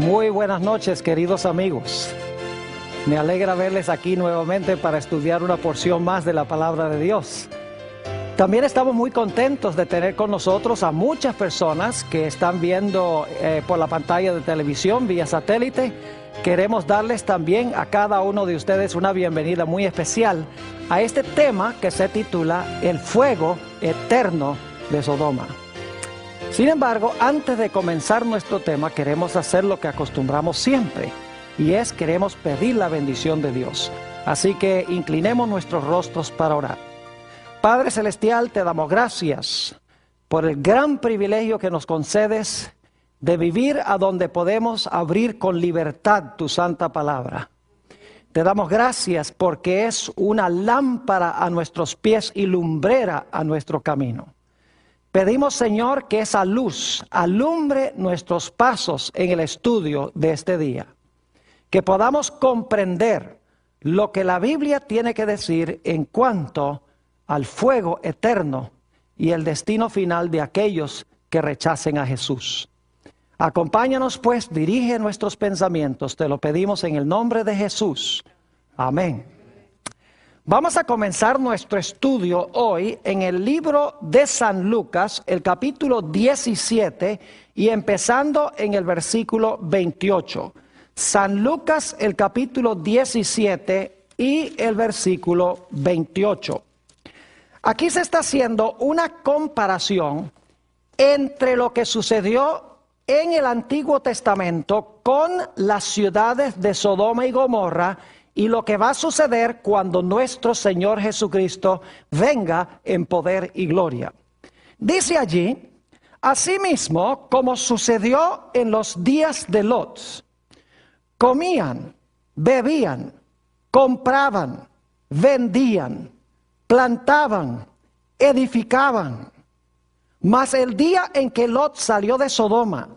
Muy buenas noches, queridos amigos. Me alegra verles aquí nuevamente para estudiar una porción más de la palabra de Dios. También estamos muy contentos de tener con nosotros a muchas personas que están viendo por la pantalla de televisión vía satélite. Queremos darles también a cada uno de ustedes una bienvenida muy especial a este tema que se titula El fuego eterno de Sodoma. Sin embargo, antes de comenzar nuestro tema, queremos hacer lo que acostumbramos siempre, y es queremos pedir la bendición de Dios. Así que inclinemos nuestros rostros para orar. Padre Celestial, te damos gracias por el gran privilegio que nos concedes de vivir a donde podemos abrir con libertad tu santa palabra. Te damos gracias porque es una lámpara a nuestros pies y lumbrera a nuestro camino. Pedimos, Señor, que esa luz alumbre nuestros pasos en el estudio de este día. Que podamos comprender lo que la Biblia tiene que decir en cuanto al fuego eterno y el destino final de aquellos que rechacen a Jesús. Acompáñanos pues, dirige nuestros pensamientos, te lo pedimos en el nombre de Jesús. Amén. Vamos a comenzar nuestro estudio hoy en el libro de San Lucas, el capítulo 17 y empezando en el versículo 28. San Lucas, el capítulo 17 y el versículo 28. Aquí se está haciendo una comparación entre lo que sucedió en el Antiguo Testamento con las ciudades de Sodoma y Gomorra y lo que va a suceder cuando nuestro Señor Jesucristo venga en poder y gloria. Dice allí, asimismo, como sucedió en los días de Lot, comían, bebían, compraban, vendían, plantaban, edificaban. Mas el día en que Lot salió de Sodoma,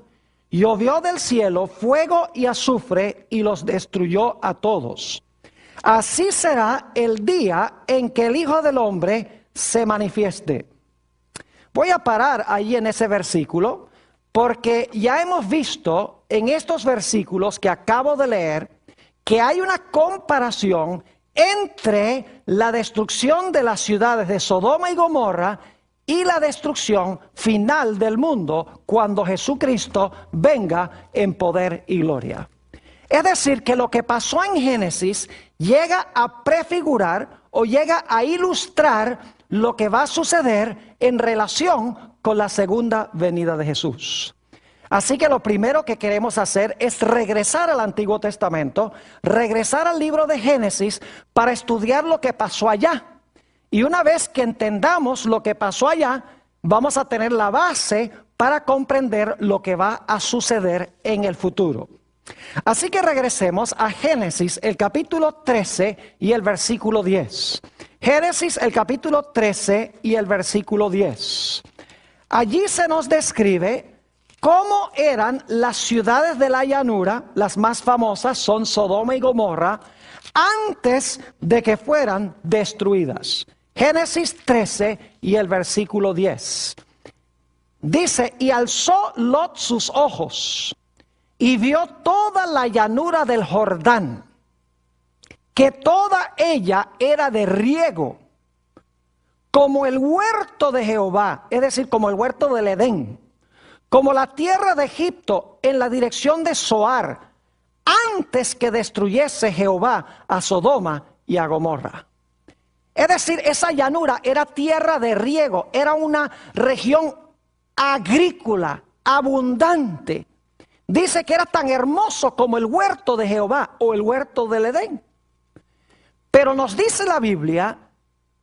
llovió del cielo fuego y azufre y los destruyó a todos. Así será el día en que el Hijo del Hombre se manifieste. Voy a parar ahí en ese versículo porque ya hemos visto en estos versículos que acabo de leer que hay una comparación entre la destrucción de las ciudades de Sodoma y Gomorra y la destrucción final del mundo cuando Jesucristo venga en poder y gloria. Es decir, que lo que pasó en Génesis llega a prefigurar o llega a ilustrar lo que va a suceder en relación con la segunda venida de Jesús. Así que lo primero que queremos hacer es regresar al Antiguo Testamento, regresar al libro de Génesis para estudiar lo que pasó allá. Y una vez que entendamos lo que pasó allá, vamos a tener la base para comprender lo que va a suceder en el futuro. Así que regresemos a Génesis, el capítulo 13 y el versículo 10. Génesis, el capítulo 13 y el versículo 10. Allí se nos describe cómo eran las ciudades de la llanura, las más famosas son Sodoma y Gomorra, antes de que fueran destruidas. Génesis 13 y el versículo 10. Dice, y alzó Lot sus ojos y vio toda la llanura del Jordán, que toda ella era de riego, como el huerto de Jehová, es decir, como el huerto del Edén, como la tierra de Egipto en la dirección de Zoar, antes que destruyese Jehová a Sodoma y a Gomorra. Es decir, esa llanura era tierra de riego, era una región agrícola, abundante. Dice que era tan hermoso como el huerto de Jehová o el huerto del Edén. Pero nos dice la Biblia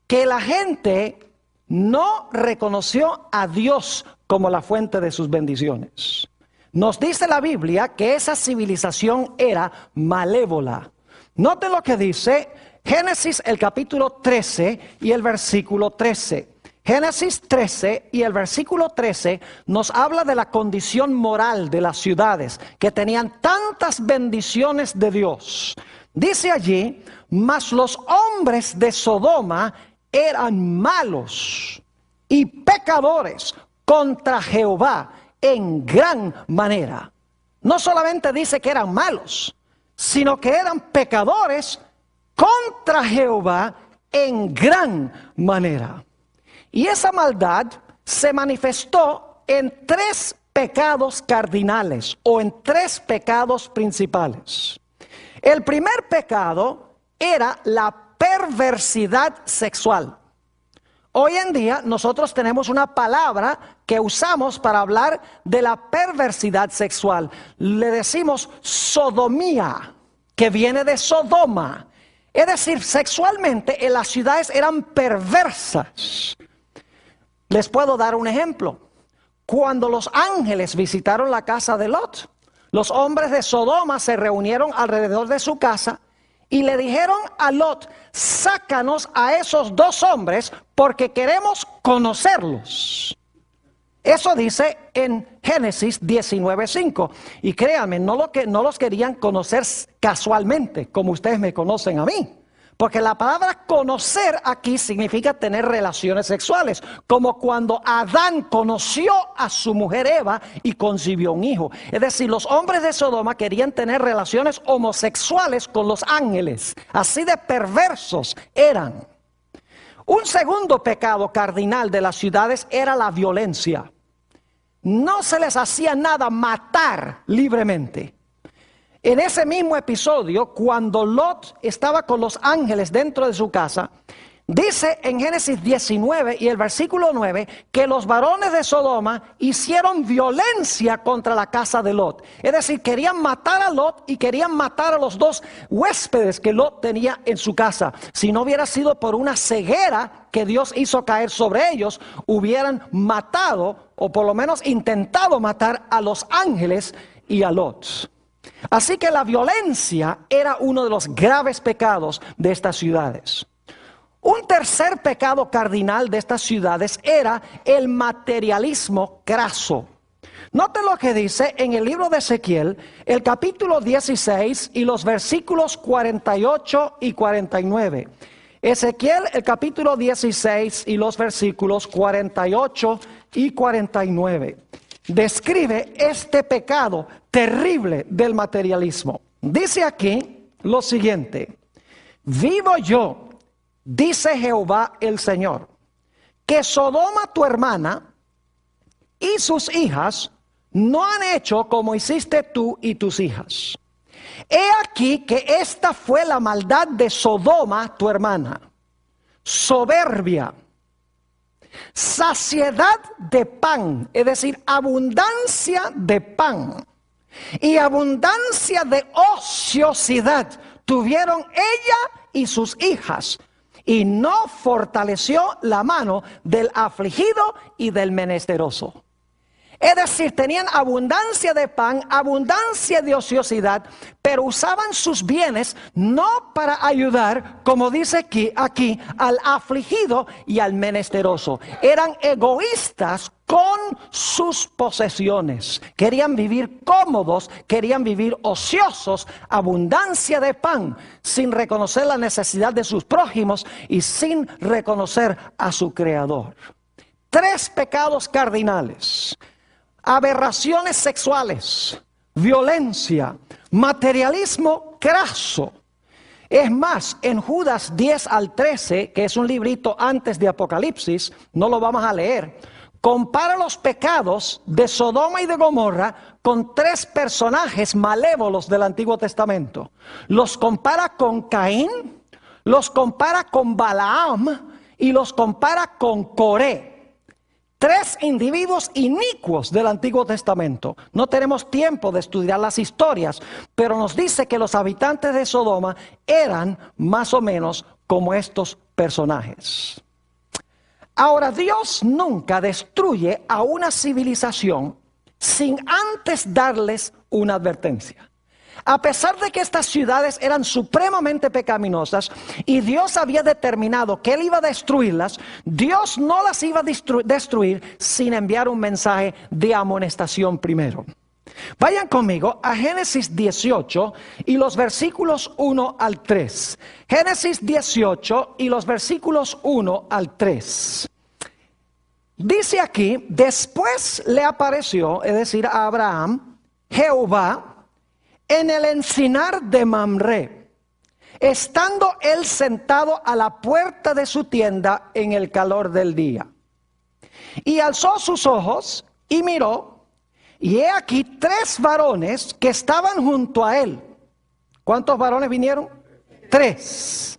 que la gente no reconoció a Dios como la fuente de sus bendiciones. Nos dice la Biblia que esa civilización era malévola. Noten lo que dice Génesis el capítulo 13 y el versículo 13. Génesis 13 y el versículo 13 nos habla de la condición moral de las ciudades que tenían tantas bendiciones de Dios. Dice allí, mas los hombres de Sodoma eran malos y pecadores contra Jehová en gran manera. no solamente dice que eran malos, sino que eran pecadores contra Jehová en gran manera. Y esa maldad se manifestó en 3 pecados cardinales o en 3 pecados principales. El primer pecado era la perversidad sexual. Hoy en día nosotros tenemos una palabra que usamos para hablar de la perversidad sexual. Le decimos sodomía, que viene de Sodoma. Es decir, sexualmente en las ciudades eran perversas. Les puedo dar un ejemplo. Cuando los ángeles visitaron la casa de Lot, los hombres de Sodoma se reunieron alrededor de su casa y le dijeron a Lot: sácanos a esos 2 hombres porque queremos conocerlos. Eso dice en Génesis 19:5. Y créanme, no los querían conocer casualmente, como ustedes me conocen a mí. Porque la palabra conocer aquí significa tener relaciones sexuales, como cuando Adán conoció a su mujer Eva y concibió un hijo. Es decir, los hombres de Sodoma querían tener relaciones homosexuales con los ángeles. Así de perversos eran. Un segundo pecado cardinal de las ciudades era la violencia. No se les hacía nada matar libremente. En ese mismo episodio, cuando Lot estaba con los ángeles dentro de su casa, dice en Génesis 19 y el versículo 9 que los varones de Sodoma hicieron violencia contra la casa de Lot. Es decir, querían matar a Lot y querían matar a los 2 huéspedes que Lot tenía en su casa. Si no hubiera sido por una ceguera que Dios hizo caer sobre ellos, hubieran matado o por lo menos intentado matar a los ángeles y a Lot. Así que la violencia era uno de los graves pecados de estas ciudades. Un tercer pecado cardinal de estas ciudades era el materialismo craso. Noten lo que dice en el libro de Ezequiel, el capítulo 16 y los versículos 48 y 49. Ezequiel, el capítulo 16 y los versículos 48 y 49. Describe este pecado terrible del materialismo. Dice aquí lo siguiente: vivo yo, dice Jehová el Señor, que Sodoma tu hermana y sus hijas no han hecho como hiciste tú y tus hijas. He aquí que esta fue la maldad de Sodoma tu hermana: soberbia, saciedad de pan, es decir, abundancia de pan y abundancia de ociosidad tuvieron ella y sus hijas, y no fortaleció la mano del afligido y del menesteroso. Es decir, tenían abundancia de pan, abundancia de ociosidad, pero usaban sus bienes no para ayudar, como dice aquí, al afligido y al menesteroso. Eran egoístas con sus posesiones. Querían vivir cómodos, querían vivir ociosos, abundancia de pan, sin reconocer la necesidad de sus prójimos y sin reconocer a su Creador. 3 pecados cardinales: aberraciones sexuales, violencia, materialismo craso. Es más, en Judas 10 al 13, que es un librito antes de Apocalipsis, no lo vamos a leer, compara los pecados de Sodoma y de Gomorra con 3 personajes malévolos del Antiguo Testamento. Los compara con Caín, los compara con Balaam y los compara con Coré. 3 individuos inicuos del Antiguo Testamento. No tenemos tiempo de estudiar las historias, pero nos dice que los habitantes de Sodoma eran más o menos como estos personajes. Ahora, Dios nunca destruye a una civilización sin antes darles una advertencia. A pesar de que estas ciudades eran supremamente pecaminosas y Dios había determinado que Él iba a destruirlas, Dios no las iba a destruir sin enviar un mensaje de amonestación primero. Vayan conmigo a Génesis 18 y los versículos 1 al 3. Génesis 18 y los versículos 1 al 3. Dice aquí: después le apareció, es decir, a Abraham, Jehová en el encinar de Mamre, estando él sentado a la puerta de su tienda en el calor del día. Y alzó sus ojos y miró, y he aquí 3 varones que estaban junto a él. ¿Cuántos varones vinieron? 3.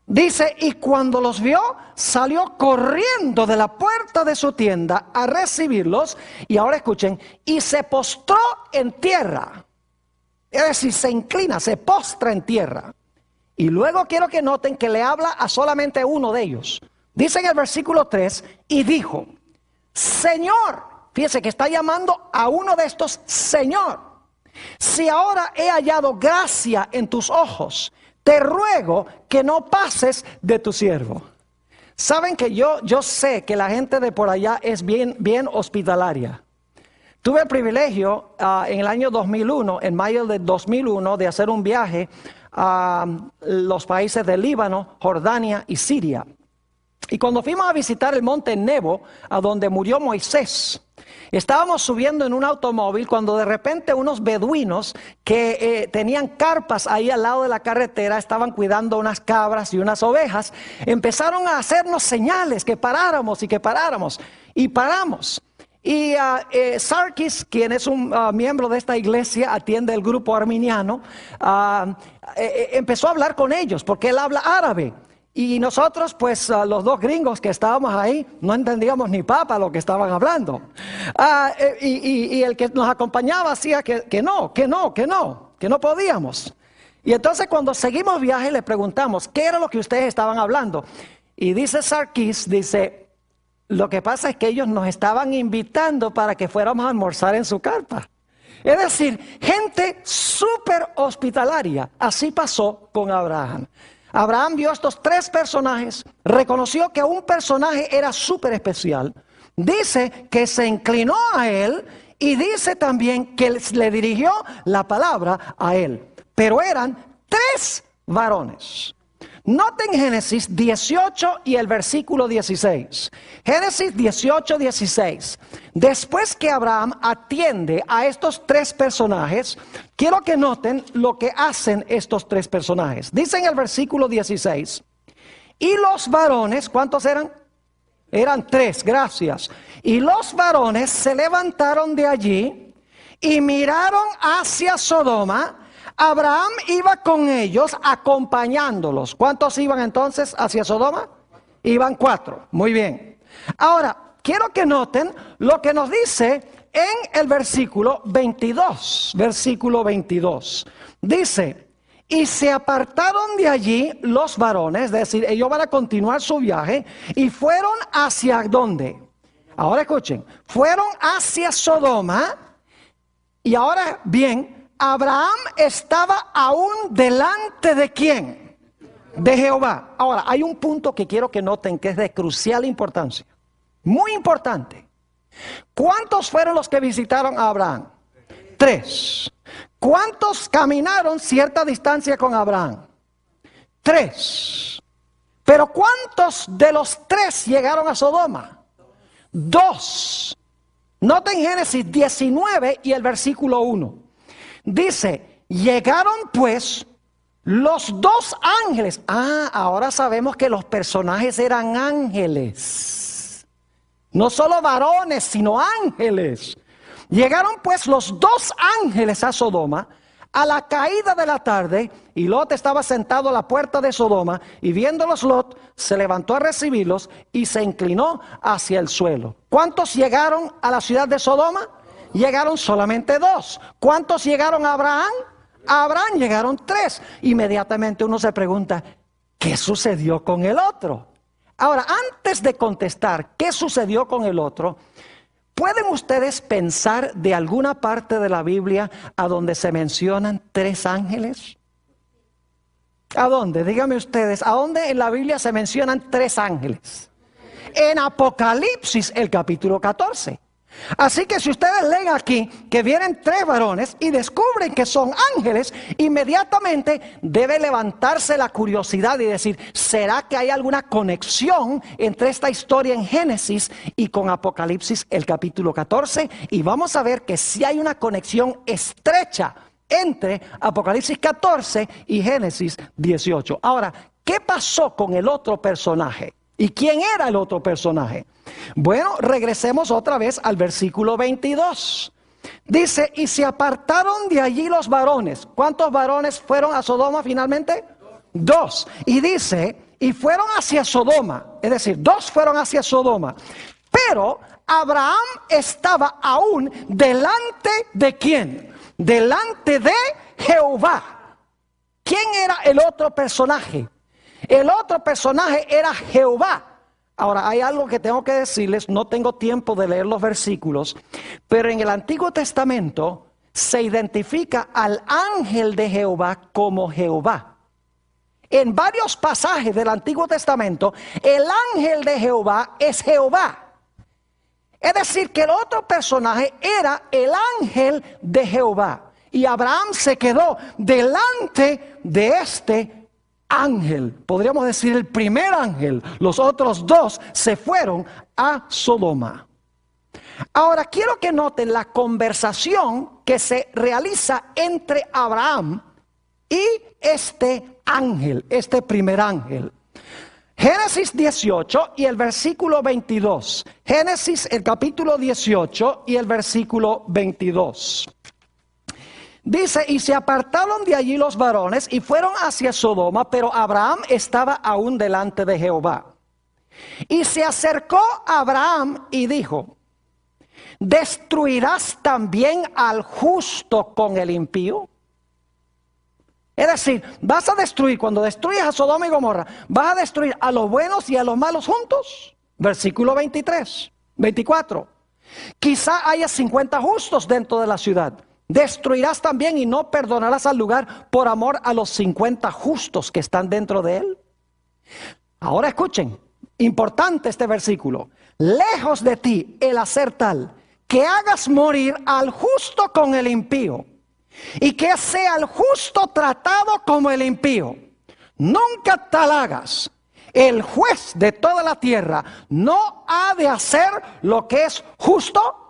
Dice, y cuando los vio, salió corriendo de la puerta de su tienda a recibirlos. Y ahora escuchen, y se postró en tierra. Es decir, se inclina, se postra en tierra. Y luego quiero que noten que le habla a solamente uno de ellos. Dice en el versículo 3, y dijo, Señor, fíjese que está llamando a uno de estos Señor, si ahora he hallado gracia en tus ojos, te ruego que no pases de tu siervo. Saben que yo sé que la gente de por allá es bien hospitalaria. Tuve el privilegio en el año 2001, en mayo de 2001, de hacer un viaje a los países de Líbano, Jordania y Siria. Y cuando fuimos a visitar el monte Nebo, a donde murió Moisés, estábamos subiendo en un automóvil cuando de repente unos beduinos que tenían carpas ahí al lado de la carretera, estaban cuidando unas cabras y unas ovejas, empezaron a hacernos señales que paráramos y que paráramos. Y paramos. Y Sarkis, quien es un miembro de esta iglesia, atiende el grupo arminiano, empezó a hablar con ellos porque él habla árabe. Y nosotros, pues los 2 gringos que estábamos ahí, no entendíamos ni papa lo que estaban hablando. Y el que nos acompañaba decía que no podíamos. Y entonces cuando seguimos viaje le preguntamos, ¿qué era lo que ustedes estaban hablando? Y dice Sarkis, dice, lo que pasa es que ellos nos estaban invitando para que fuéramos a almorzar en su carpa. Es decir, gente súper hospitalaria. Así pasó con Abraham. Abraham vio a estos 3 personajes, reconoció que un personaje era súper especial. Dice que se inclinó a él y dice también que le dirigió la palabra a él. Pero eran 3 varones. Noten Génesis 18 y el versículo 16. Génesis 18, 16. Después que Abraham atiende a estos 3 personajes, quiero que noten lo que hacen estos 3 personajes. Dice en el versículo 16, y los varones, ¿cuántos eran? Eran 3, gracias. Y los varones se levantaron de allí y miraron hacia Sodoma. Abraham iba con ellos acompañándolos. ¿Cuántos iban entonces hacia Sodoma? Iban 4. Muy bien. Ahora, quiero que noten lo que nos dice en el versículo 22. Versículo 22. Dice, y se apartaron de allí los varones, es decir, ellos van a continuar su viaje, y fueron hacia ¿dónde? Ahora escuchen, fueron hacia Sodoma, y ahora bien, Abraham estaba aún delante de ¿quién? De Jehová. Ahora, hay un punto que quiero que noten que es de crucial importancia. Muy importante. ¿Cuántos fueron los que visitaron a Abraham? 3. ¿Cuántos caminaron cierta distancia con Abraham? 3. Pero ¿cuántos de los 3 llegaron a Sodoma? 2. Noten Génesis 19 y el versículo 1. Dice, llegaron pues los 2 ángeles. Ahora sabemos que los personajes eran ángeles. No solo varones, sino ángeles. Llegaron pues los 2 ángeles a Sodoma a la caída de la tarde, y Lot estaba sentado a la puerta de Sodoma, y viéndolos Lot, se levantó a recibirlos y se inclinó hacia el suelo. ¿Cuántos llegaron a la ciudad de Sodoma? Llegaron solamente 2. ¿Cuántos llegaron a Abraham? A Abraham llegaron 3. Inmediatamente uno se pregunta, ¿qué sucedió con el otro? Ahora, antes de contestar qué sucedió con el otro, ¿pueden ustedes pensar de alguna parte de la Biblia a donde se mencionan 3 ángeles? ¿A dónde? Díganme ustedes, ¿a dónde en la Biblia se mencionan 3 ángeles? En Apocalipsis, el capítulo 14. Así que si ustedes leen aquí que vienen 3 varones y descubren que son ángeles, inmediatamente debe levantarse la curiosidad y decir, ¿será que hay alguna conexión entre esta historia en Génesis y con Apocalipsis el capítulo 14? Y vamos a ver que sí hay una conexión estrecha entre Apocalipsis 14 y Génesis 18. Ahora, ¿qué pasó con el otro personaje? ¿Y quién era el otro personaje? Bueno, regresemos otra vez al versículo 22. Dice, y se apartaron de allí los varones. ¿Cuántos varones fueron a Sodoma finalmente? 2. Y dice, y fueron hacia Sodoma. Es decir, 2 fueron hacia Sodoma. Pero Abraham estaba aún delante de ¿quién? Delante de Jehová. ¿Quién era el otro personaje? El otro personaje era Jehová. Ahora, hay algo que tengo que decirles, no tengo tiempo de leer los versículos, pero en el Antiguo Testamento se identifica al ángel de Jehová como Jehová. En varios pasajes del Antiguo Testamento, el ángel de Jehová es Jehová. Es decir, que el otro personaje era el ángel de Jehová. Y Abraham se quedó delante de este ángel, podríamos decir el primer ángel. Los otros 2 se fueron a Sodoma. Ahora quiero que noten la conversación que se realiza entre Abraham y este ángel, este primer ángel. Génesis 18 y el versículo 22. Génesis el capítulo 18 y el versículo 22. Dice, y se apartaron de allí los varones y fueron hacia Sodoma, pero Abraham estaba aún delante de Jehová. Y se acercó Abraham y dijo, ¿destruirás también al justo con el impío? Es decir, vas a destruir, cuando destruyes a Sodoma y Gomorra, vas a destruir a los buenos y a los malos juntos. Versículo 24. Quizá haya 50 justos dentro de la ciudad. Destruirás también y no perdonarás al lugar por amor a los 50 justos que están dentro de él. Ahora escuchen, importante este versículo. Lejos de ti el hacer tal, que hagas morir al justo con el impío, y que sea el justo tratado como el impío. Nunca tal hagas. El juez de toda la tierra no ha de hacer lo que es justo.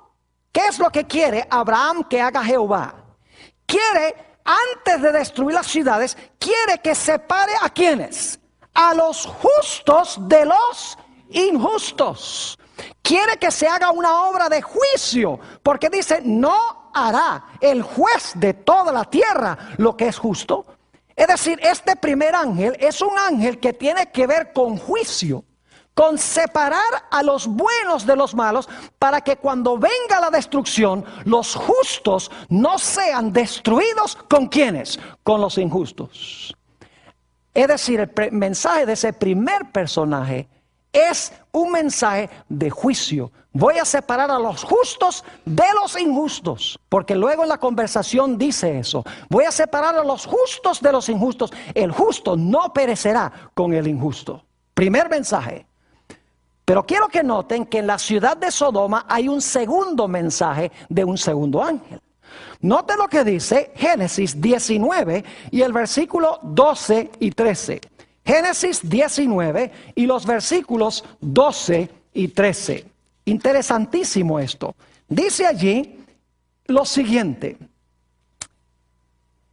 ¿Qué es lo que quiere Abraham que haga Jehová? Quiere, antes de destruir las ciudades, quiere que separe a ¿quiénes? A los justos de los injustos. Quiere que se haga una obra de juicio, porque dice, no hará el juez de toda la tierra lo que es justo. Es decir, este primer ángel es un ángel que tiene que ver con juicio, con separar a los buenos de los malos, para que cuando venga la destrucción, los justos no sean destruidos con ¿quiénes? Con los injustos. Es decir, el mensaje de ese primer personaje es un mensaje de juicio. Voy a separar a los justos de los injustos, porque luego en la conversación dice eso. Voy a separar a los justos de los injustos. El justo no perecerá con el injusto. Primer mensaje. Pero quiero que noten que en la ciudad de Sodoma hay un segundo mensaje de un segundo ángel. Noten lo que dice Génesis 19 y el versículo 12 y 13. Génesis 19 y los versículos 12 y 13. Interesantísimo esto. Dice allí lo siguiente.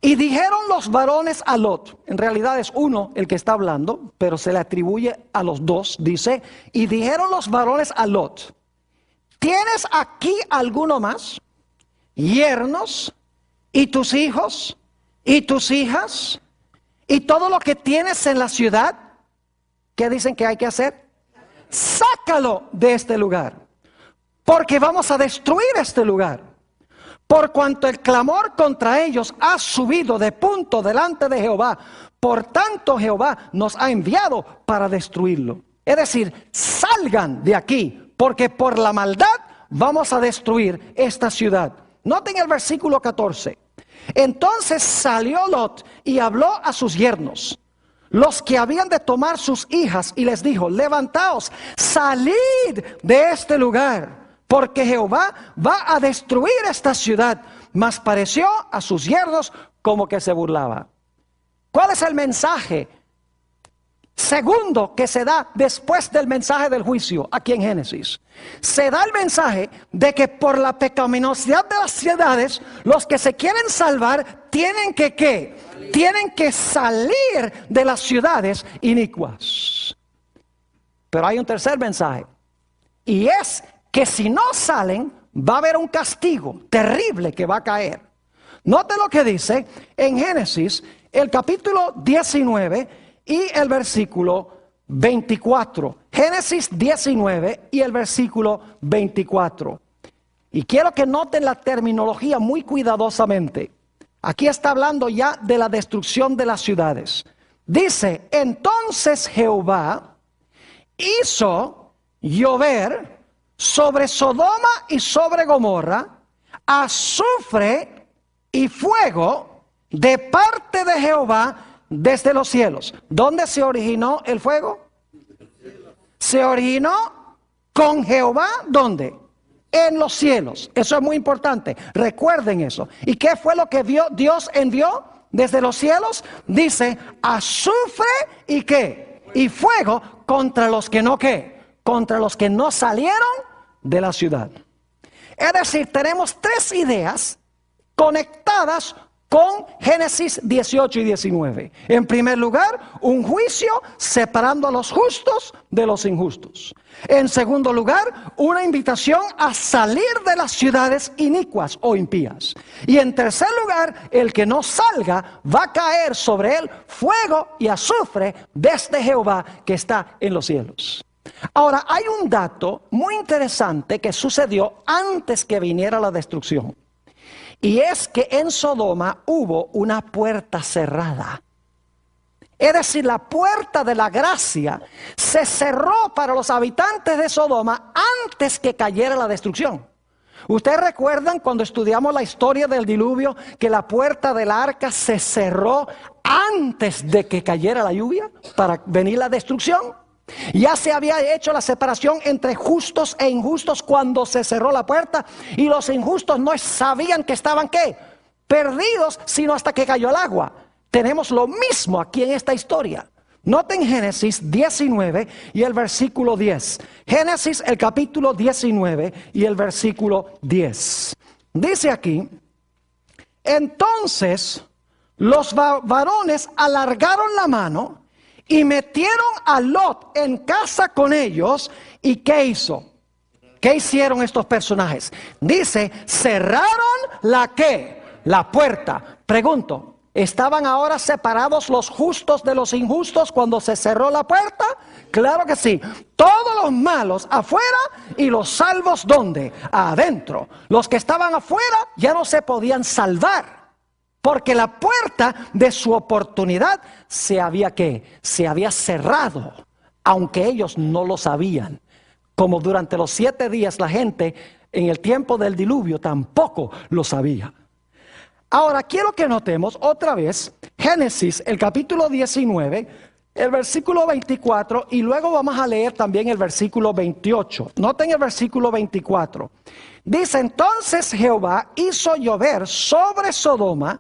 Y dijeron los varones a Lot, en realidad es uno el que está hablando, pero se le atribuye a los 2, dice, y dijeron los varones a Lot, ¿tienes aquí alguno más? Yernos, y tus hijos, y tus hijas, y todo lo que tienes en la ciudad. ¿Qué dicen que hay que hacer? Sácalo de este lugar, porque vamos a destruir este lugar. Por cuanto el clamor contra ellos ha subido de punto delante de Jehová, por tanto Jehová nos ha enviado para destruirlo. Es decir, salgan de aquí, porque por la maldad vamos a destruir esta ciudad. Noten el versículo 14. Entonces salió Lot y habló a sus yernos, los que habían de tomar sus hijas, y les dijo, levantaos, salid de este lugar, porque Jehová va a destruir esta ciudad. Mas pareció a sus yernos como que se burlaba. ¿Cuál es el mensaje segundo que se da después del mensaje del juicio aquí en Génesis? Se da el mensaje de que por la pecaminosidad de las ciudades, los que se quieren salvar tienen que ¿qué? Tienen que salir de las ciudades inicuas. Pero hay un tercer mensaje, y es que si no salen, va a haber un castigo terrible que va a caer. Note lo que dice en Génesis, el capítulo 19 y el versículo 24. Génesis 19 y el versículo 24. Y quiero que noten la terminología muy cuidadosamente. Aquí está hablando ya de la destrucción de las ciudades. Dice, entonces Jehová hizo llover sobre Sodoma y sobre Gomorra azufre y fuego de parte de Jehová desde los cielos. ¿Dónde se originó el fuego? Se originó con Jehová, ¿dónde? En los cielos. Eso es muy importante. Recuerden eso. ¿Y qué fue lo que Dios envió desde los cielos? Dice, azufre y ¿qué? Y fuego contra los que no ¿qué? Contra los que no salieron de la ciudad. Es decir, tenemos tres ideas conectadas con Génesis 18 y 19. En primer lugar, un juicio separando a los justos de los injustos. En segundo lugar, una invitación a salir de las ciudades inicuas o impías. Y en tercer lugar, el que no salga va a caer sobre él fuego y azufre desde Jehová que está en los cielos. Ahora, hay un dato muy interesante que sucedió antes que viniera la destrucción. Y es que en Sodoma hubo una puerta cerrada. Es decir, la puerta de la gracia se cerró para los habitantes de Sodoma antes que cayera la destrucción. ¿Ustedes recuerdan cuando estudiamos la historia del diluvio que la puerta del arca se cerró antes de que cayera la lluvia para venir la destrucción? Ya se había hecho la separación entre justos e injustos cuando se cerró la puerta, y los injustos no sabían que estaban ¿qué? Perdidos, sino hasta que cayó el agua. Tenemos lo mismo aquí en esta historia. Noten Génesis 19 y el versículo 10. Génesis el capítulo 19 y el versículo 10. Dice aquí, entonces los varones alargaron la mano y metieron a Lot en casa con ellos. ¿Y qué hizo? ¿Qué hicieron estos personajes? Dice, cerraron la ¿qué? La puerta. Pregunto, ¿estaban ahora separados los justos de los injustos cuando se cerró la puerta? Claro que sí. Todos los malos afuera y los salvos ¿dónde? Adentro. Los que estaban afuera ya no se podían salvar, porque la puerta de su oportunidad se había ¿qué? Se había cerrado, aunque ellos no lo sabían. Como durante los 7 días la gente en el tiempo del diluvio tampoco lo sabía. Ahora quiero que notemos otra vez Génesis, el capítulo 19, el versículo 24, y luego vamos a leer también el versículo 28. Noten el versículo 24. Dice, entonces Jehová hizo llover sobre Sodoma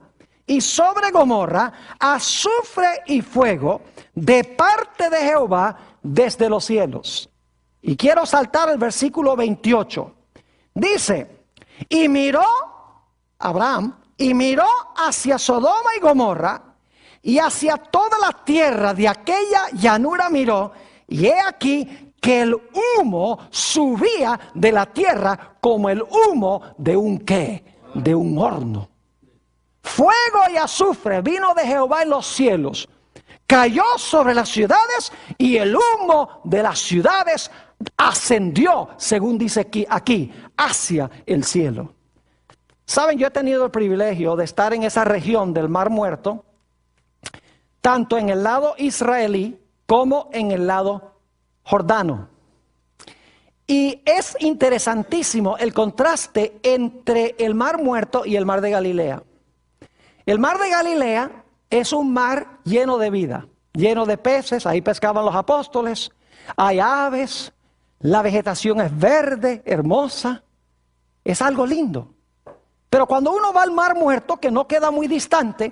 y sobre Gomorra azufre y fuego de parte de Jehová desde los cielos. Y quiero saltar el versículo 28. Dice, y miró Abraham, y miró hacia Sodoma y Gomorra, y hacia toda la tierra de aquella llanura miró, y he aquí que el humo subía de la tierra como el humo de un ¿qué? De un horno. Fuego y azufre vino de Jehová en los cielos, cayó sobre las ciudades, y el humo de las ciudades ascendió, según dice aquí, hacia el cielo. Saben, yo he tenido el privilegio de estar en esa región del Mar Muerto, tanto en el lado israelí como en el lado jordano. Y es interesantísimo el contraste entre el Mar Muerto y el Mar de Galilea. El Mar de Galilea es un mar lleno de vida, lleno de peces, ahí pescaban los apóstoles, hay aves, La vegetación es verde, hermosa, es algo lindo. Pero cuando uno va al Mar Muerto, que no queda muy distante,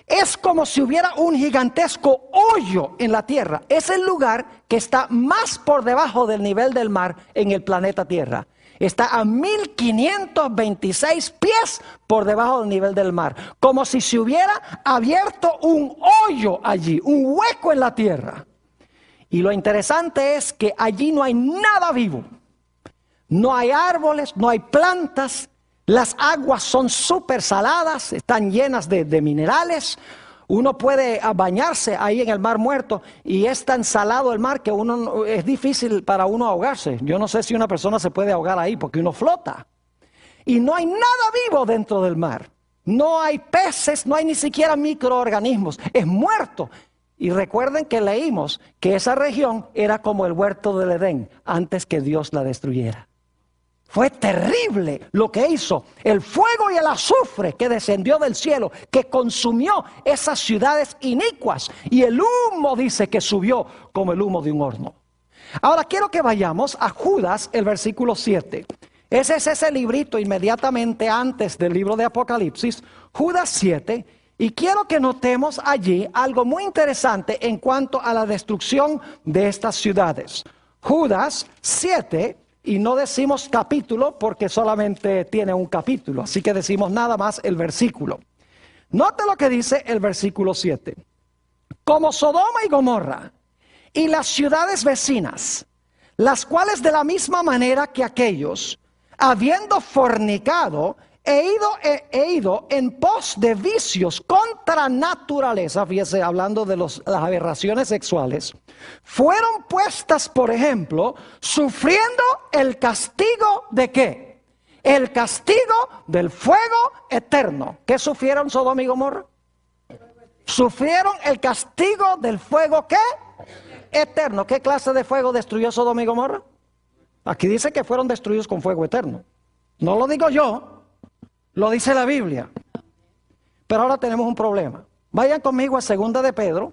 es como si hubiera un gigantesco hoyo en la tierra. Es el lugar que está más por debajo del nivel del mar en el planeta Tierra. Está a 1526 pies por debajo del nivel del mar. Como si se hubiera abierto un hoyo allí, un hueco en la tierra. Y lo interesante es que allí no hay nada vivo. No hay árboles, no hay plantas. Las aguas son súper saladas, están llenas de minerales. Uno puede bañarse ahí en el Mar Muerto y es tan salado el mar que es difícil para uno ahogarse. Yo no sé si una persona se puede ahogar ahí porque uno flota. Y no hay nada vivo dentro del mar. No hay peces, no hay ni siquiera microorganismos. Es muerto. Y recuerden que leímos que esa región era como el huerto del Edén antes que Dios la destruyera. Fue terrible lo que hizo el fuego y el azufre que descendió del cielo, que consumió esas ciudades inicuas. Y el humo dice que subió como el humo de un horno. Ahora quiero que vayamos a Judas, el versículo 7. Ese es ese librito inmediatamente antes del libro de Apocalipsis, Judas 7. Y quiero que notemos allí algo muy interesante en cuanto a la destrucción de estas ciudades. Judas 7. Y no decimos capítulo porque solamente tiene un capítulo. Así que decimos nada más el versículo. Note lo que dice el versículo 7. Como Sodoma y Gomorra y las ciudades vecinas, las cuales de la misma manera que aquellos, habiendo fornicado, he ido en pos de vicios contra naturaleza, fíjese, hablando de las aberraciones sexuales, fueron puestas, por ejemplo, sufriendo el castigo ¿de qué? El castigo del fuego eterno. ¿Qué sufrieron Sodoma y Gomorra? Sufrieron el castigo del fuego ¿qué? Eterno. ¿Qué clase de fuego destruyó Sodoma y Gomorra? Aquí dice que fueron destruidos con fuego eterno. No lo digo yo. Lo dice la Biblia. Pero ahora tenemos un problema. Vayan conmigo a 2 de Pedro,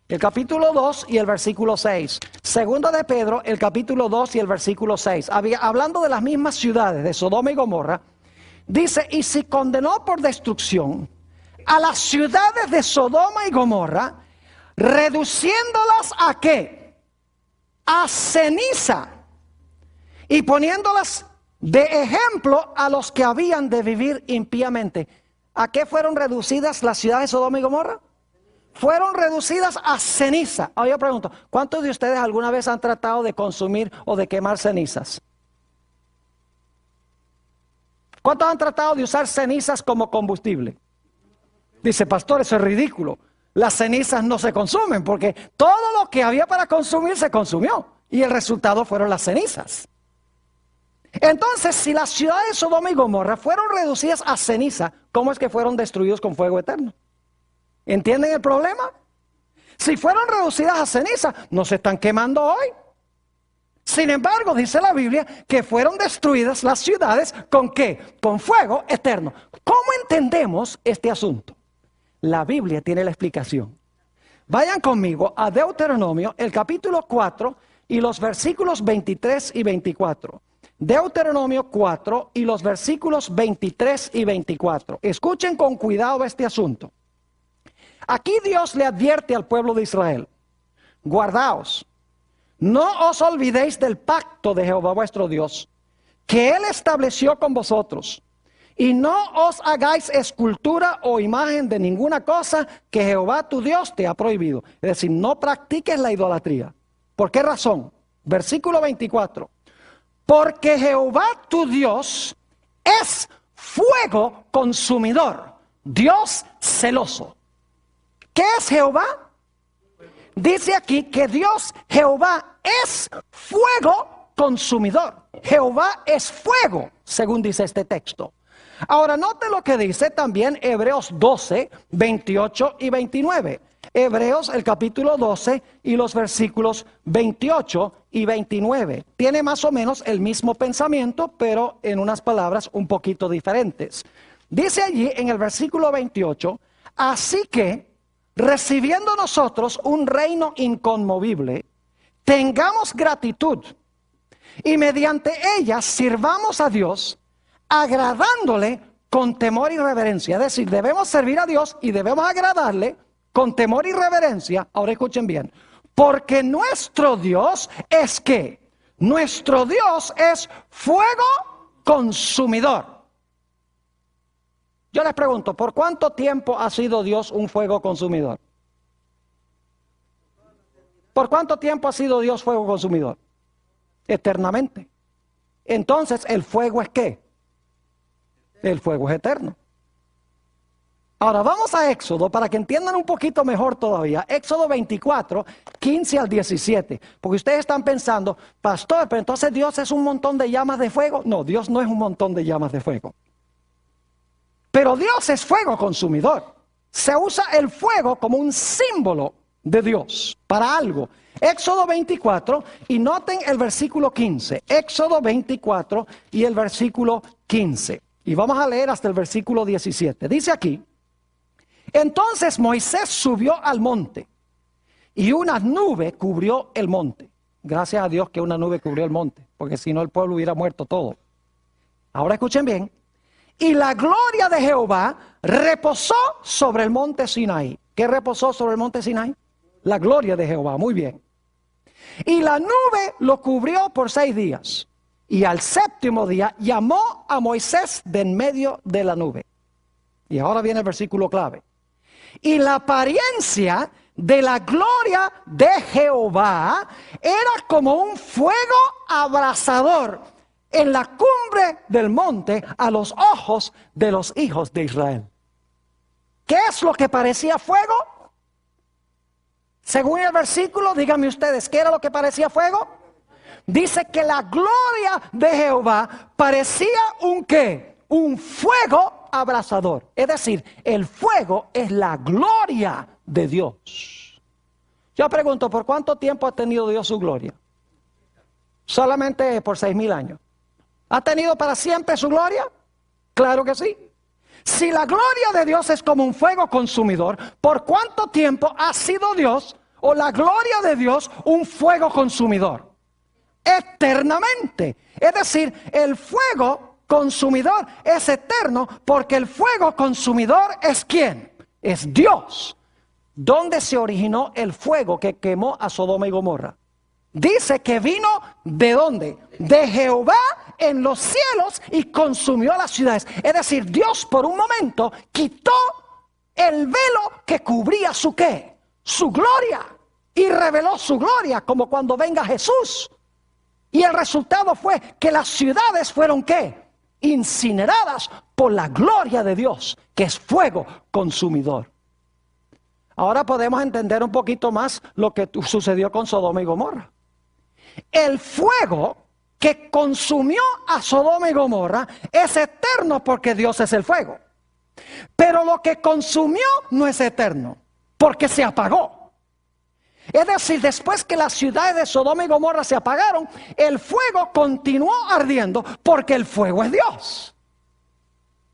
el capítulo 2 y el versículo 6. 2 de Pedro, el capítulo 2 y el versículo 6. Hablando de las mismas ciudades de Sodoma y Gomorra, dice, y si condenó por destrucción a las ciudades de Sodoma y Gomorra, reduciéndolas ¿a qué? A ceniza. Y poniéndolas de ejemplo a los que habían de vivir impíamente. ¿A qué fueron reducidas las ciudades de Sodoma y Gomorra? Fueron reducidas a ceniza. Ahora yo pregunto, ¿cuántos de ustedes alguna vez han tratado de consumir o de quemar cenizas? ¿Cuántos han tratado de usar cenizas como combustible? Dice, pastor, eso es ridículo. Las cenizas no se consumen porque todo lo que había para consumir se consumió. Y el resultado fueron las cenizas. Entonces, si las ciudades de Sodoma y Gomorra fueron reducidas a ceniza, ¿cómo es que fueron destruidos con fuego eterno? ¿Entienden el problema? Si fueron reducidas a ceniza, no se están quemando hoy. Sin embargo, dice la Biblia que fueron destruidas las ciudades ¿con qué? Con fuego eterno. ¿Cómo entendemos este asunto? La Biblia tiene la explicación. Vayan conmigo a Deuteronomio, el capítulo 4 y los versículos 23 y 24. Deuteronomio 4 y los versículos 23 y 24. Escuchen con cuidado este asunto. Aquí Dios le advierte al pueblo de Israel: guardaos, no os olvidéis del pacto de Jehová vuestro Dios, que Él estableció con vosotros, y no os hagáis escultura o imagen de ninguna cosa que Jehová tu Dios te ha prohibido. Es decir, no practiques la idolatría. ¿Por qué razón? Versículo 24. Porque Jehová tu Dios es fuego consumidor, Dios celoso. ¿Qué es Jehová? Dice aquí que Dios, Jehová, es fuego consumidor. Jehová es fuego, según dice este texto. Ahora note lo que dice también Hebreos 12, 28 y 29. Hebreos, el capítulo 12 y los versículos 28 y 29. Tiene más o menos el mismo pensamiento, pero en unas palabras un poquito diferentes. Dice allí en el versículo 28, así que, recibiendo nosotros un reino inconmovible, tengamos gratitud, y mediante ellas sirvamos a Dios, agradándole con temor y reverencia. Es decir, debemos servir a Dios y debemos agradarle con temor y reverencia. Ahora escuchen bien. Porque nuestro Dios es ¿qué? Nuestro Dios es fuego consumidor. Yo les pregunto, ¿por cuánto tiempo ha sido Dios un fuego consumidor? ¿Por cuánto tiempo ha sido Dios fuego consumidor? Eternamente. Entonces, ¿el fuego es qué? El fuego es eterno. Ahora vamos a Éxodo para que entiendan un poquito mejor todavía. Éxodo 24, 15 al 17. Porque ustedes están pensando, pastor, pero entonces Dios es un montón de llamas de fuego. No, Dios no es un montón de llamas de fuego. Pero Dios es fuego consumidor. Se usa el fuego como un símbolo de Dios para algo. Éxodo 24 y noten el versículo 15. Éxodo 24 y el versículo 15. Y vamos a leer hasta el versículo 17. Dice aquí: entonces Moisés subió al monte y una nube cubrió el monte. Gracias a Dios que una nube cubrió el monte, porque si no el pueblo hubiera muerto todo. Ahora escuchen bien. Y la gloria de Jehová reposó sobre el monte Sinaí. ¿Qué reposó sobre el monte Sinaí? La gloria de Jehová, muy bien. Y la nube lo cubrió por 6 días. Y al 7º día llamó a Moisés de en medio de la nube. Y ahora viene el versículo clave. Y la apariencia de la gloria de Jehová era como un fuego abrasador en la cumbre del monte a los ojos de los hijos de Israel. ¿Qué es lo que parecía fuego? Según el versículo, díganme ustedes, ¿qué era lo que parecía fuego? Dice que la gloria de Jehová parecía un ¿qué? Un fuego abrasador. Es decir, el fuego es la gloria de Dios. Yo pregunto, ¿por cuánto tiempo ha tenido Dios su gloria? Solamente por 6,000 años. ¿Ha tenido para siempre su gloria? Claro que sí. Si la gloria de Dios es como un fuego consumidor, ¿por cuánto tiempo ha sido Dios o la gloria de Dios un fuego consumidor? Eternamente. Es decir, el fuego consumidor es eterno porque el fuego consumidor es ¿quién? Es Dios. ¿Dónde se originó el fuego que quemó a Sodoma y Gomorra? Dice que vino ¿de dónde? De Jehová en los cielos y consumió las ciudades. Es decir, Dios por un momento quitó el velo que cubría su ¿qué? Su gloria. Y reveló su gloria como cuando venga Jesús. Y el resultado fue que las ciudades fueron ¿qué? Incineradas por la gloria de Dios, que es fuego consumidor. Ahora podemos entender un poquito más lo que sucedió con Sodoma y Gomorra. El fuego que consumió a Sodoma y Gomorra es eterno porque Dios es el fuego. Pero lo que consumió no es eterno porque se apagó. Es decir, después que las ciudades de Sodoma y Gomorra se apagaron, el fuego continuó ardiendo porque el fuego es Dios.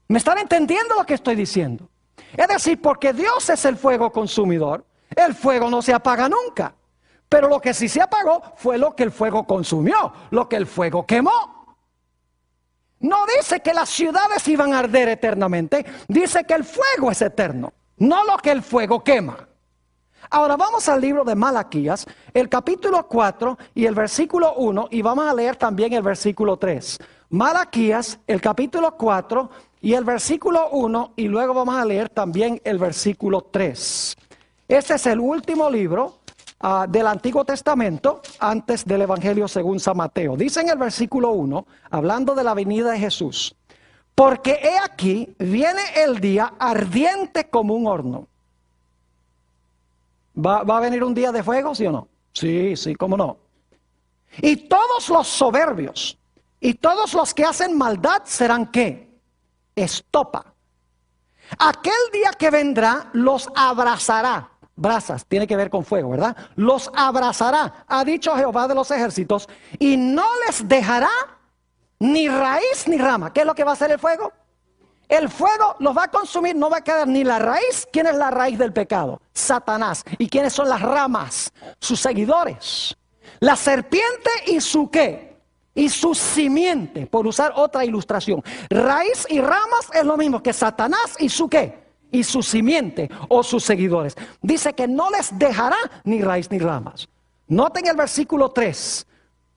¿Me están entendiendo lo que estoy diciendo? Es decir, porque Dios es el fuego consumidor, el fuego no se apaga nunca. Pero lo que sí se apagó fue lo que el fuego consumió, lo que el fuego quemó. No dice que las ciudades iban a arder eternamente, dice que el fuego es eterno, no lo que el fuego quema. Ahora vamos al libro de Malaquías, el capítulo 4 y el versículo 1, y vamos a leer también el versículo 3. Malaquías, el capítulo 4 y el versículo 1, y luego vamos a leer también el versículo 3. Este es el último libro del Antiguo Testamento antes del Evangelio según San Mateo. Dice en el versículo 1, hablando de la venida de Jesús: porque he aquí, viene el día ardiente como un horno. ¿Va a venir un día de fuego, sí o no? Sí, cómo no. Y todos los soberbios y todos los que hacen maldad serán ¿qué? Estopa. Aquel día que vendrá los abrazará. Brasas, tiene que ver con fuego, ¿verdad? Los abrazará, ha dicho Jehová de los ejércitos, y no les dejará ni raíz ni rama. ¿Qué es lo que va a hacer el fuego? El fuego los va a consumir, no va a quedar ni la raíz. ¿Quién es la raíz del pecado? Satanás. ¿Y quiénes son las ramas? Sus seguidores. La serpiente y su ¿qué? y su simiente, por usar otra ilustración. Raíz y ramas es lo mismo que Satanás y su ¿qué? Y su simiente o sus seguidores. Dice que no les dejará ni raíz ni ramas. Noten el versículo 3.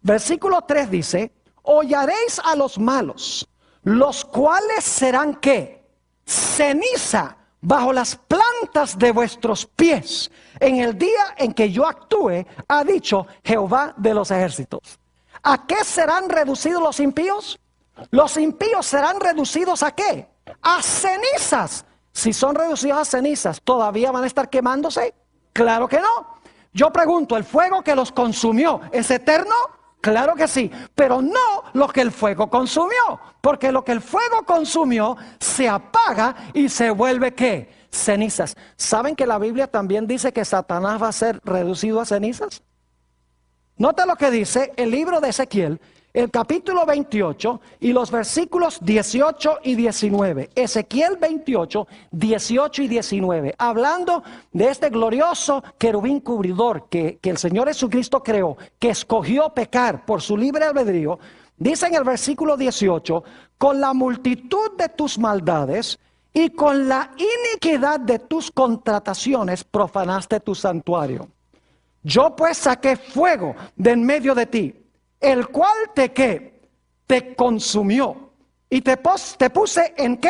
Versículo 3 dice: hollaréis a los malos, los cuales serán ¿qué? Ceniza bajo las plantas de vuestros pies, en el día en que yo actúe, ha dicho Jehová de los ejércitos. ¿A qué serán reducidos los impíos? Los impíos serán reducidos ¿a qué? A cenizas. Si son reducidos a cenizas, ¿todavía van a estar quemándose? Claro que no. Yo pregunto, ¿el fuego que los consumió es eterno? Claro que sí, pero no lo que el fuego consumió, porque lo que el fuego consumió se apaga y se vuelve ¿qué? Cenizas. ¿Saben que la Biblia también dice que Satanás va a ser reducido a cenizas? Nota lo que dice el libro de Ezequiel, el capítulo 28 y los versículos 18 y 19. Ezequiel 28, 18 y 19. Hablando de este glorioso querubín cubridor que el Señor Jesucristo creó, que escogió pecar por su libre albedrío. Dice en el versículo 18: con la multitud de tus maldades y con la iniquidad de tus contrataciones profanaste tu santuario. Yo pues saqué fuego de en medio de ti, el cual te ¿qué? Te consumió. ¿Y te puse en qué?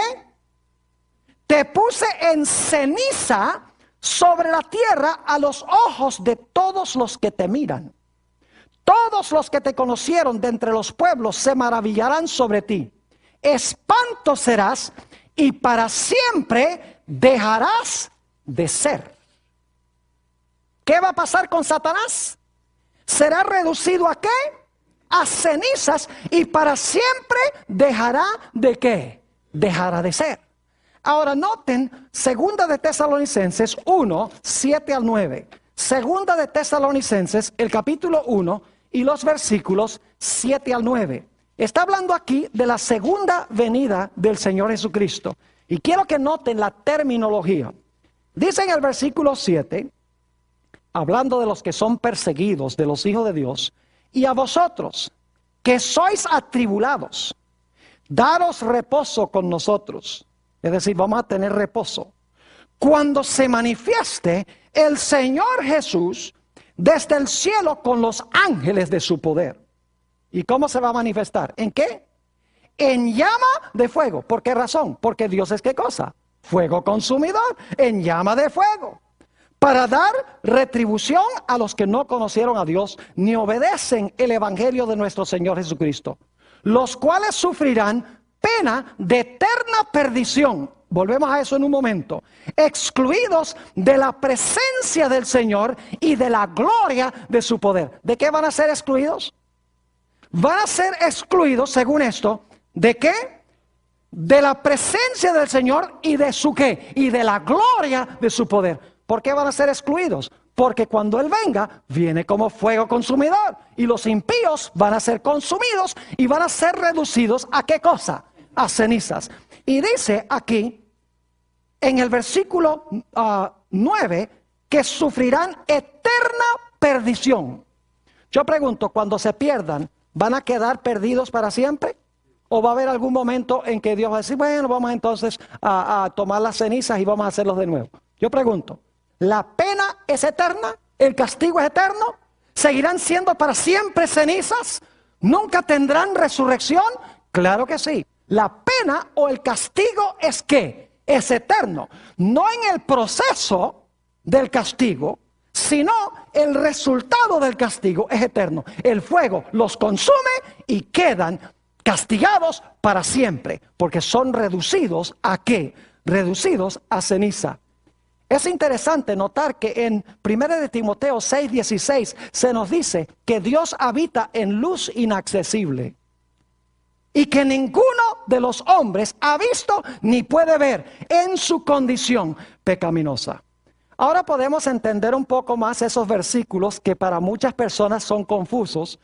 Te puse en ceniza sobre la tierra a los ojos de todos los que te miran. Todos los que te conocieron de entre los pueblos se maravillarán sobre ti. Espanto serás y para siempre dejarás de ser. ¿Qué va a pasar con Satanás? Será reducido ¿a qué? A cenizas y para siempre dejará de ¿qué? Dejará de ser. Ahora noten, segunda de Tesalonicenses 1, 7 al 9. Segunda de Tesalonicenses, el capítulo 1 y los versículos 7 al 9. Está hablando aquí de la segunda venida del Señor Jesucristo. Y quiero que noten la terminología. Dice en el versículo 7, hablando de los que son perseguidos, de los hijos de Dios: y a vosotros, que sois atribulados, daros reposo con nosotros. Es decir, vamos a tener reposo cuando se manifieste el Señor Jesús desde el cielo con los ángeles de su poder. ¿Y cómo se va a manifestar? ¿En qué? En llama de fuego. ¿Por qué razón? Porque Dios es ¿qué cosa? Fuego consumidor, en llama de fuego. Para dar retribución a los que no conocieron a Dios ni obedecen el evangelio de nuestro Señor Jesucristo, los cuales sufrirán pena de eterna perdición. Volvemos a eso en un momento. Excluidos de la presencia del Señor y de la gloria de su poder. ¿De qué van a ser excluidos? Van a ser excluidos, según esto, ¿de qué? De la presencia del Señor y de su ¿qué? Y de la gloria de su poder. ¿Por qué van a ser excluidos? Porque cuando Él venga, viene como fuego consumidor. Y los impíos van a ser consumidos y van a ser reducidos ¿a qué cosa? A cenizas. Y dice aquí, en el versículo 9, que sufrirán eterna perdición. Yo pregunto, cuando se pierdan, ¿van a quedar perdidos para siempre? ¿O va a haber algún momento en que Dios va a decir, bueno, vamos entonces a tomar las cenizas y vamos a hacerlos de nuevo? Yo pregunto, ¿la pena es eterna? ¿El castigo es eterno? ¿Seguirán siendo para siempre cenizas? ¿Nunca tendrán resurrección? Claro que sí. La pena o el castigo es ¿qué? Es eterno. No en el proceso del castigo, sino el resultado del castigo es eterno. El fuego los consume y quedan castigados para siempre, porque son reducidos ¿a qué? Reducidos a ceniza. Es interesante notar que en 1 de Timoteo 6:16 se nos dice que Dios habita en luz inaccesible y que ninguno de los hombres ha visto ni puede ver en su condición pecaminosa. Ahora podemos entender un poco más esos versículos que para muchas personas son confusos,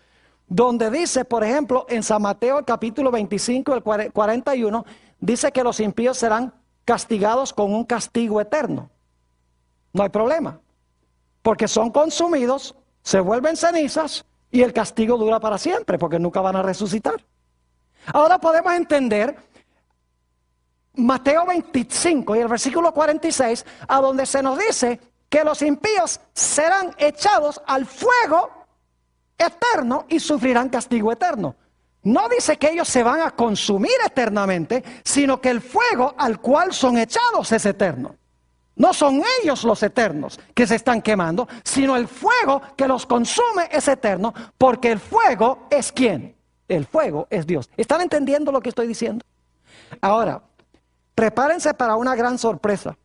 donde dice, por ejemplo, en San Mateo el capítulo 25, el 41, dice que los impíos serán castigados con un castigo eterno. No hay problema, porque son consumidos, se vuelven cenizas Y el castigo dura para siempre, porque nunca van a resucitar. Ahora podemos entender Mateo 25 y el versículo 46, a donde se nos dice que los impíos serán echados al fuego eterno y sufrirán castigo eterno. No dice que ellos se van a consumir eternamente, sino que el fuego al cual son echados es eterno. No son ellos los eternos que se están quemando, sino el fuego que los consume es eterno, porque el fuego es ¿quién? El fuego es Dios. ¿Están entendiendo lo que estoy diciendo? Ahora, prepárense para una gran sorpresa.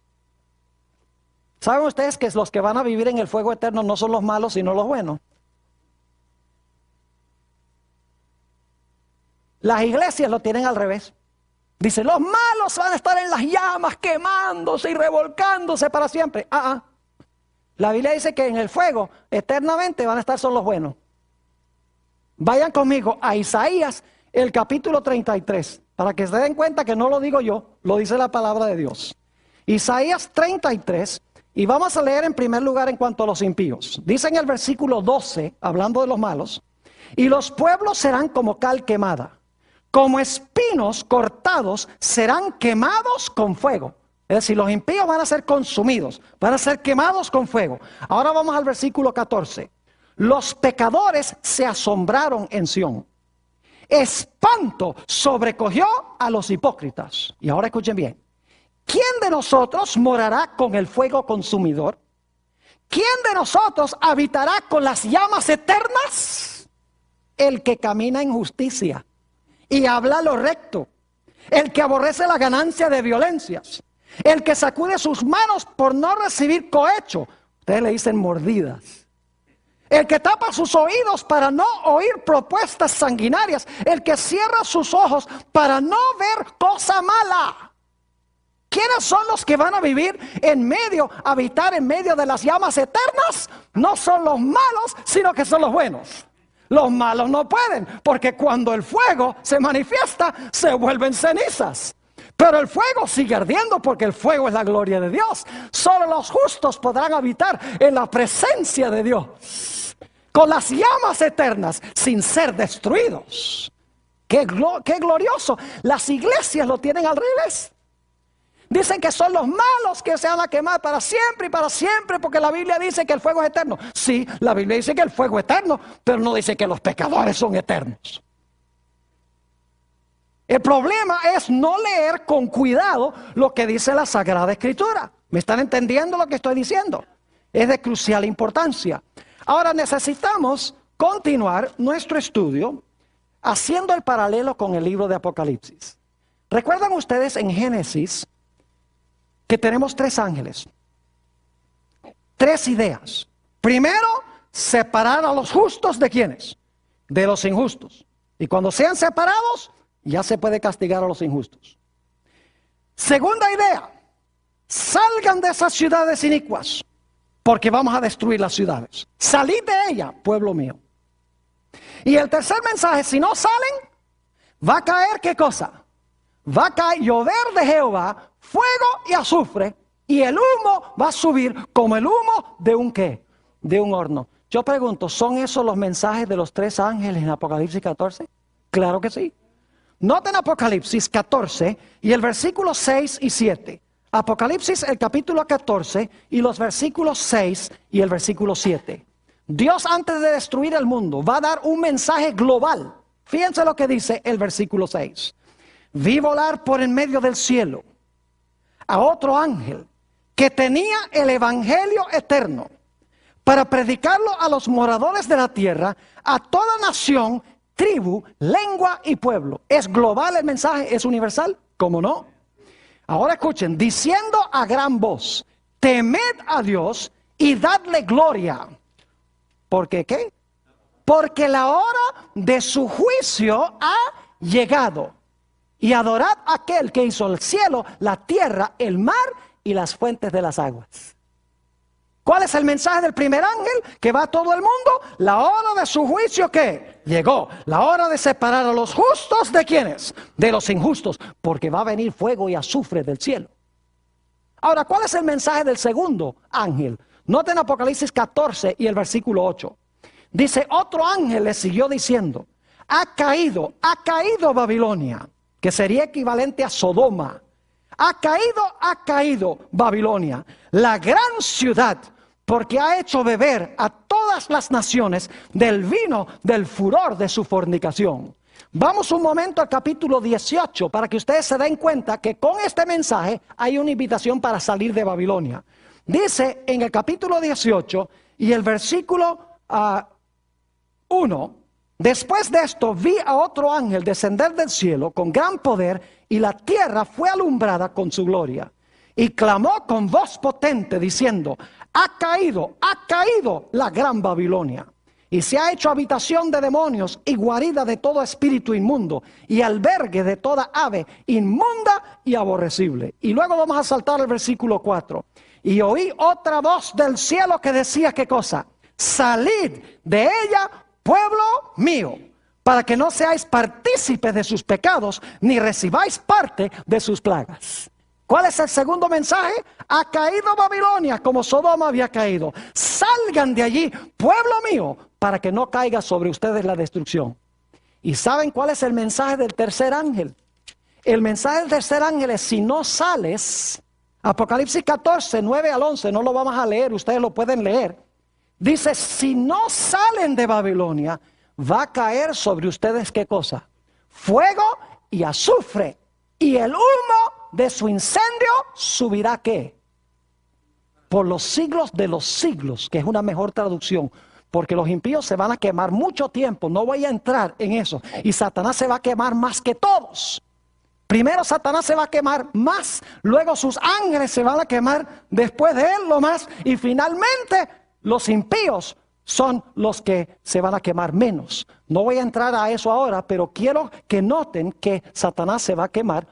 ¿Saben ustedes que los que van a vivir en el fuego eterno no son los malos, sino los buenos? Las iglesias lo tienen al revés. Dice, los malos van a estar en las llamas quemándose y revolcándose para siempre. La Biblia dice que en el fuego eternamente van a estar son los buenos. Vayan conmigo a Isaías, el capítulo 33, para que se den cuenta que no lo digo yo, lo dice la palabra de Dios. Isaías 33, y vamos a leer en primer lugar en cuanto a los impíos. Dice en el versículo 12, hablando de los malos, y los pueblos serán como cal quemada, como espinos cortados serán quemados con fuego. Es decir, los impíos van a ser consumidos, van a ser quemados con fuego. Ahora vamos al versículo 14. Los pecadores se asombraron en Sión. Espanto sobrecogió a los hipócritas. Y ahora escuchen bien. ¿Quién de nosotros morará con el fuego consumidor? ¿Quién de nosotros habitará con las llamas eternas? El que camina en justicia y habla lo recto, el que aborrece la ganancia de violencias, el que sacude sus manos por no recibir cohecho, ustedes le dicen mordidas, el que tapa sus oídos para no oír propuestas sanguinarias, el que cierra sus ojos para no ver cosa mala. ¿Quiénes son los que van a vivir en medio, habitar en medio de las llamas eternas? No son los malos, sino que son los buenos. Los malos no pueden, porque cuando el fuego se manifiesta, se vuelven cenizas. Pero el fuego sigue ardiendo, porque el fuego es la gloria de Dios. Solo los justos podrán habitar en la presencia de Dios, con las llamas eternas, sin ser destruidos. ¡Qué glorioso! Las iglesias lo tienen al revés. Dicen que son los malos que se van a quemar para siempre, porque la Biblia dice que el fuego es eterno. Sí, la Biblia dice que el fuego es eterno, pero no dice que los pecadores son eternos. El problema es no leer con cuidado lo que dice la Sagrada Escritura. ¿Me están entendiendo lo que estoy diciendo? Es de crucial importancia. Ahora necesitamos continuar nuestro estudio haciendo el paralelo con el libro de Apocalipsis. ¿Recuerdan ustedes en Génesis que tenemos 3 ángeles, 3 ideas? Primero, separar a los justos de ¿quiénes? De los injustos. Y cuando sean separados, ya se puede castigar a los injustos. Segunda idea, salgan de esas ciudades inicuas, porque vamos a destruir las ciudades. Salid de ella, pueblo mío. Y el tercer mensaje, si no salen, va a caer ¿qué cosa? Va a caer llover de Jehová, fuego y azufre, y el humo va a subir como el humo de un ¿qué? De un horno. Yo pregunto, ¿son esos los mensajes de los 3 ángeles en Apocalipsis 14? Claro que sí. Noten Apocalipsis 14 y el versículo 6 y 7. Apocalipsis el capítulo 14 y los versículos 6 y el versículo 7. Dios, antes de destruir el mundo, va a dar un mensaje global. Fíjense lo que dice el versículo 6. Vi volar por en medio del cielo a otro ángel que tenía el evangelio eterno para predicarlo a los moradores de la tierra, a toda nación, tribu, lengua y pueblo. ¿Es global el mensaje? ¿Es universal? ¿Cómo no? Ahora escuchen, diciendo a gran voz, temed a Dios y dadle gloria. ¿Por qué qué? Porque la hora de su juicio ha llegado. Y adorad a aquel que hizo el cielo, la tierra, el mar y las fuentes de las aguas. ¿Cuál es el mensaje del primer ángel que va a todo el mundo? La hora de su juicio, ¿qué? Llegó. La hora de separar a los justos, ¿de quiénes? De los injustos, porque va a venir fuego y azufre del cielo. Ahora, ¿cuál es el mensaje del segundo ángel? Noten Apocalipsis 14 y el versículo 8. Dice, otro ángel le siguió diciendo, ha caído Babilonia, que sería equivalente a Sodoma. Ha caído Babilonia, la gran ciudad, porque ha hecho beber a todas las naciones del vino del furor de su fornicación. Vamos un momento al capítulo 18 para que ustedes se den cuenta que con este mensaje hay una invitación para salir de Babilonia. Dice en el capítulo 18 y el versículo 1, después de esto vi a otro ángel descender del cielo con gran poder y la tierra fue alumbrada con su gloria. Y clamó con voz potente diciendo, ha caído la gran Babilonia. Y se ha hecho habitación de demonios y guarida de todo espíritu inmundo y albergue de toda ave inmunda y aborrecible. Y luego vamos a saltar al versículo 4. Y oí otra voz del cielo que decía, ¿qué cosa? Salid de ella, pueblo mío, para que no seáis partícipes de sus pecados, ni recibáis parte de sus plagas. ¿Cuál es el segundo mensaje? Ha caído Babilonia como Sodoma había caído. Salgan de allí, pueblo mío, para que no caiga sobre ustedes la destrucción. ¿Y saben cuál es el mensaje del tercer ángel? El mensaje del tercer ángel es, si no sales, Apocalipsis 14, 9 al 11, no lo vamos a leer, ustedes lo pueden leer. Dice, si no salen de Babilonia, va a caer sobre ustedes, ¿qué cosa? Fuego y azufre, y el humo de su incendio subirá, ¿qué? Por los siglos de los siglos, que es una mejor traducción, porque los impíos se van a quemar mucho tiempo, no voy a entrar en eso, y Satanás se va a quemar más que todos. Primero Satanás se va a quemar más, luego sus ángeles se van a quemar después de él lo más, y finalmente los impíos son los que se van a quemar menos. No voy a entrar a eso ahora, pero quiero que noten que Satanás se va a quemar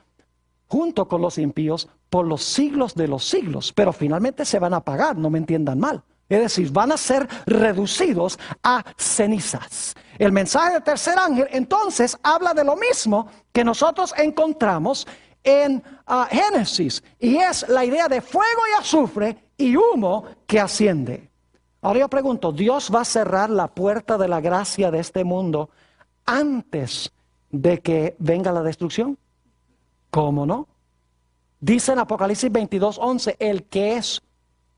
junto con los impíos por los siglos de los siglos, pero finalmente se van a apagar, no me entiendan mal. Es decir, van a ser reducidos a cenizas. El mensaje del tercer ángel entonces habla de lo mismo que nosotros encontramos en Génesis, y es la idea de fuego y azufre y humo que asciende. Ahora yo pregunto, ¿Dios va a cerrar la puerta de la gracia de este mundo antes de que venga la destrucción? ¿Cómo no? Dice en Apocalipsis 22:11, el que es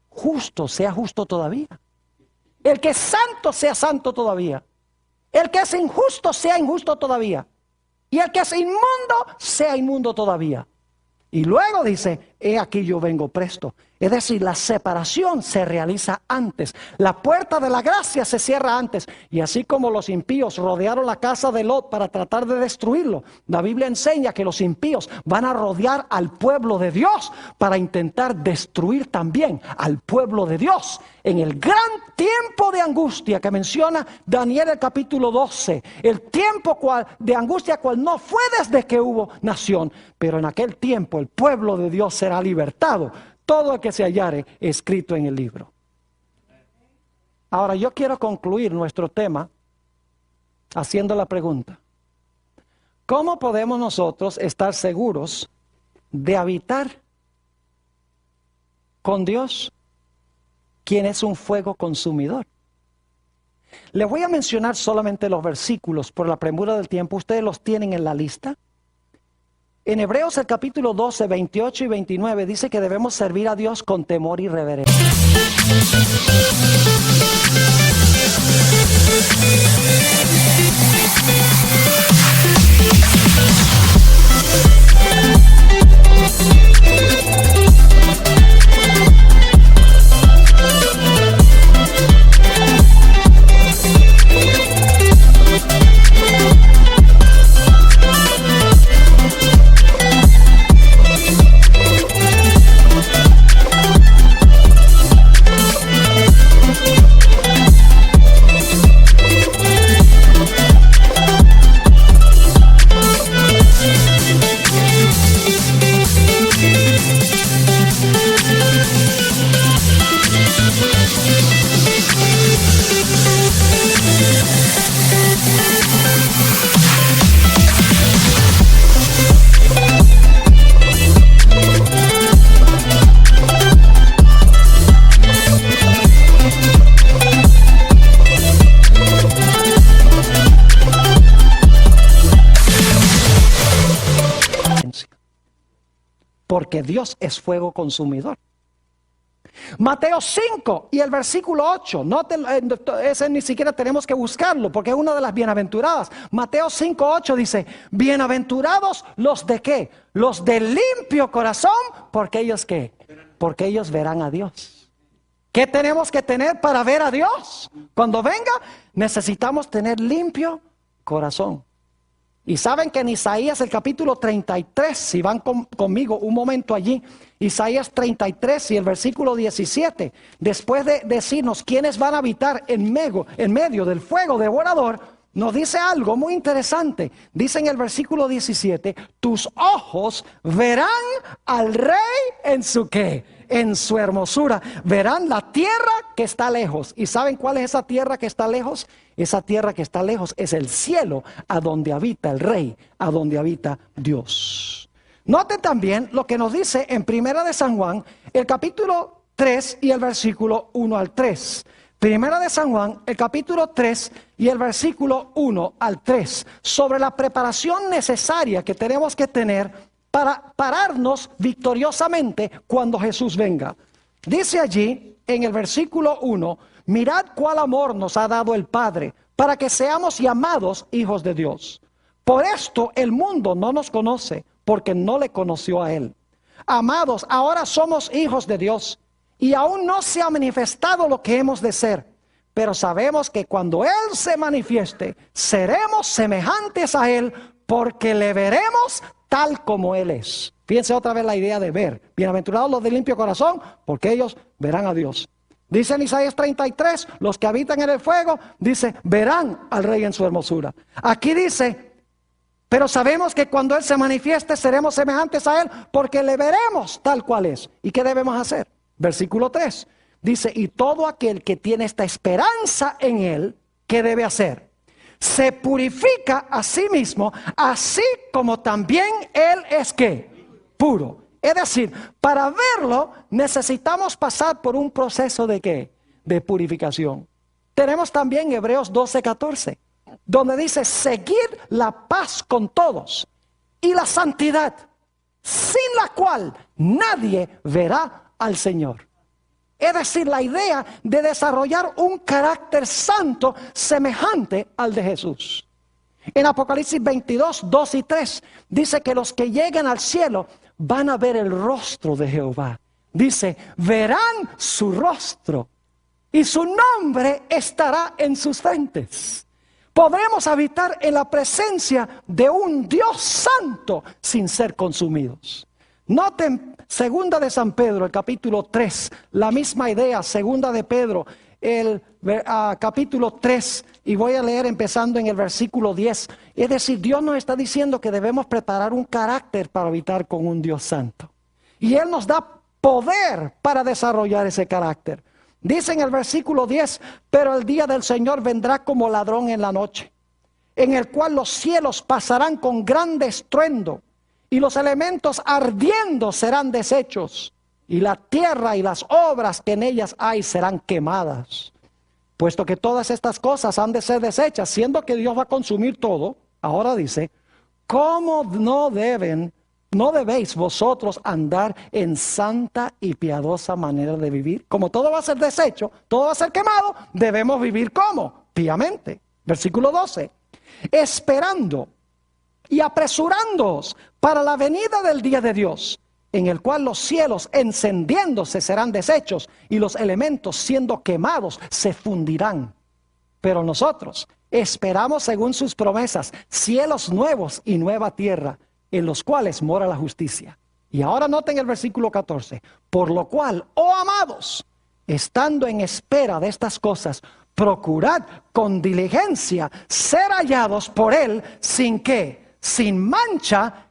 justo sea justo todavía. El que es santo sea santo todavía. El que es injusto sea injusto todavía. Y el que es inmundo sea inmundo todavía. Y luego dice, he aquí yo vengo presto. Es decir, la separación se realiza antes. La puerta de la gracia se cierra antes. Y así como los impíos rodearon la casa de Lot para tratar de destruirlo, la Biblia enseña que los impíos van a rodear al pueblo de Dios para intentar destruir también al pueblo de Dios. En el gran tiempo de angustia que menciona Daniel el capítulo 12, el tiempo de angustia cual no fue desde que hubo nación, pero en aquel tiempo el pueblo de Dios será libertado. Todo el que se hallare escrito en el libro. Ahora yo quiero concluir nuestro tema haciendo la pregunta: ¿cómo podemos nosotros estar seguros de habitar con Dios, quien es un fuego consumidor? Les voy a mencionar solamente los versículos por la premura del tiempo. Ustedes los tienen en la lista. En Hebreos el capítulo 12, 28 y 29 dice que debemos servir a Dios con temor y reverencia. Dios es fuego consumidor. Mateo 5 y el versículo 8, ese ni siquiera tenemos que buscarlo porque es una de las bienaventuradas. Mateo 5, 8 dice, bienaventurados los de ¿qué? Los de limpio corazón, porque ellos ¿qué? Porque ellos verán a Dios. ¿Qué tenemos que tener para ver a Dios? Cuando venga, necesitamos tener limpio corazón. Y saben que en Isaías el capítulo 33, si van conmigo un momento allí, Isaías 33 y el versículo 17, después de decirnos quiénes van a habitar en medio del fuego devorador, nos dice algo muy interesante. Dice en el versículo 17, tus ojos verán al Rey en su ¿qué? En su hermosura. Verán la tierra que está lejos. ¿Y saben cuál es esa tierra que está lejos? Esa tierra que está lejos es el cielo, a donde habita el Rey, a donde habita Dios. Noten también lo que nos dice en Primera de San Juan, el capítulo 3 y el versículo 1 al 3. Primera de San Juan, el capítulo 3 y el versículo 1 al 3, sobre la preparación necesaria que tenemos que tener para pararnos victoriosamente cuando Jesús venga. Dice allí en el versículo 1, mirad cuál amor nos ha dado el Padre, para que seamos llamados hijos de Dios. Por esto el mundo no nos conoce, porque no le conoció a Él. Amados, ahora somos hijos de Dios, y aún no se ha manifestado lo que hemos de ser. Pero sabemos que cuando Él se manifieste, seremos semejantes a Él, porque le veremos tal como Él es. Fíjense otra vez la idea de ver. Bienaventurados los de limpio corazón, porque ellos verán a Dios. Dice en Isaías 33, los que habitan en el fuego, dice, verán al Rey en su hermosura. Aquí dice, pero sabemos que cuando Él se manifieste, seremos semejantes a Él, porque le veremos tal cual es. ¿Y qué debemos hacer? Versículo 3, dice, y todo aquel que tiene esta esperanza en Él, ¿qué debe hacer? Se purifica a sí mismo, así como también Él es ¿qué? Puro. Es decir, para verlo necesitamos pasar por un proceso de ¿qué? De purificación. Tenemos también Hebreos 12:14, donde dice, seguid la paz con todos y la santidad, sin la cual nadie verá al Señor. Es decir, la idea de desarrollar un carácter santo semejante al de Jesús. En Apocalipsis 22, 2 y 3 dice que los que lleguen al cielo van a ver el rostro de Jehová. Dice, verán su rostro y su nombre estará en sus frentes. Podremos habitar en la presencia de un Dios santo sin ser consumidos. Noten segunda de San Pedro, el capítulo 3, la misma idea, segunda de Pedro, el capítulo 3, y voy a leer empezando en el versículo 10. Es decir, Dios nos está diciendo que debemos preparar un carácter para habitar con un Dios santo. Y Él nos da poder para desarrollar ese carácter. Dice en el versículo 10, pero el día del Señor vendrá como ladrón en la noche, en el cual los cielos pasarán con grande estruendo, y los elementos ardiendo serán deshechos, y la tierra y las obras que en ellas hay serán quemadas. Puesto que todas estas cosas han de ser deshechas, siendo que Dios va a consumir todo, ahora dice, ¿cómo no debéis vosotros andar en santa y piadosa manera de vivir? Como todo va a ser deshecho, todo va a ser quemado, debemos vivir ¿cómo? Piamente. Versículo 12, esperando y apresurándoos para la venida del día de Dios, en el cual los cielos encendiéndose serán deshechos y los elementos siendo quemados se fundirán. Pero nosotros esperamos según sus promesas cielos nuevos y nueva tierra, en los cuales mora la justicia. Y ahora noten el versículo 14, por lo cual, oh amados, estando en espera de estas cosas, procurad con diligencia ser hallados por Él sin ¿qué? Sin mancha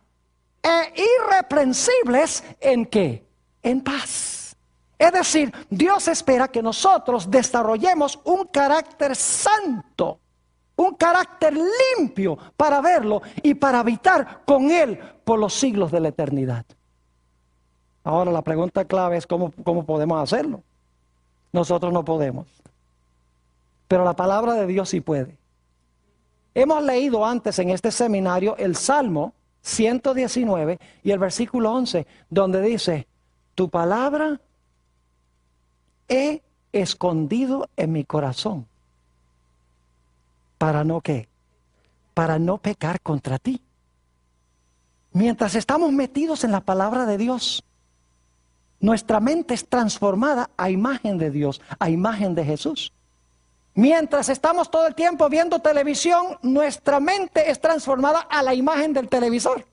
e irreprensibles en ¿qué? En paz. Es decir, Dios espera que nosotros desarrollemos un carácter santo, un carácter limpio para verlo y para habitar con Él por los siglos de la eternidad. Ahora la pregunta clave es ¿cómo podemos hacerlo? Nosotros no podemos, pero la palabra de Dios sí puede. Hemos leído antes en este seminario el Salmo 119 y el versículo 11, donde dice, tu palabra he escondido en mi corazón. ¿Para no qué? Para no pecar contra ti. Mientras estamos metidos en la palabra de Dios, nuestra mente es transformada a imagen de Dios, a imagen de Jesús. Mientras estamos todo el tiempo viendo televisión, nuestra mente es transformada a la imagen del televisor.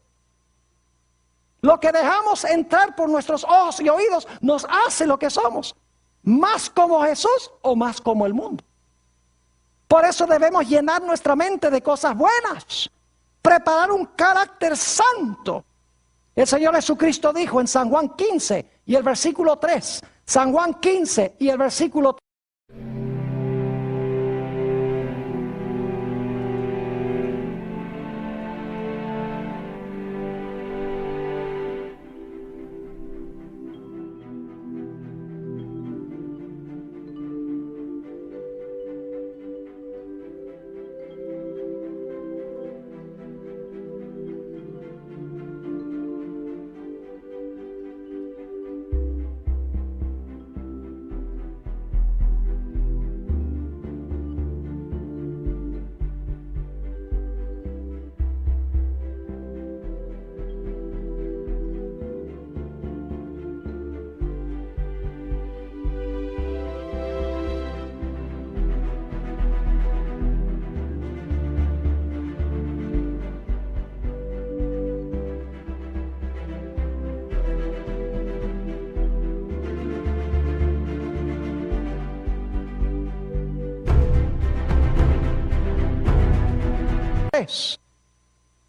Lo que dejamos entrar por nuestros ojos y oídos nos hace lo que somos. Más como Jesús o más como el mundo. Por eso debemos llenar nuestra mente de cosas buenas. Preparar un carácter santo. El Señor Jesucristo dijo en San Juan 15 y el versículo 3. San Juan 15 y el versículo 3.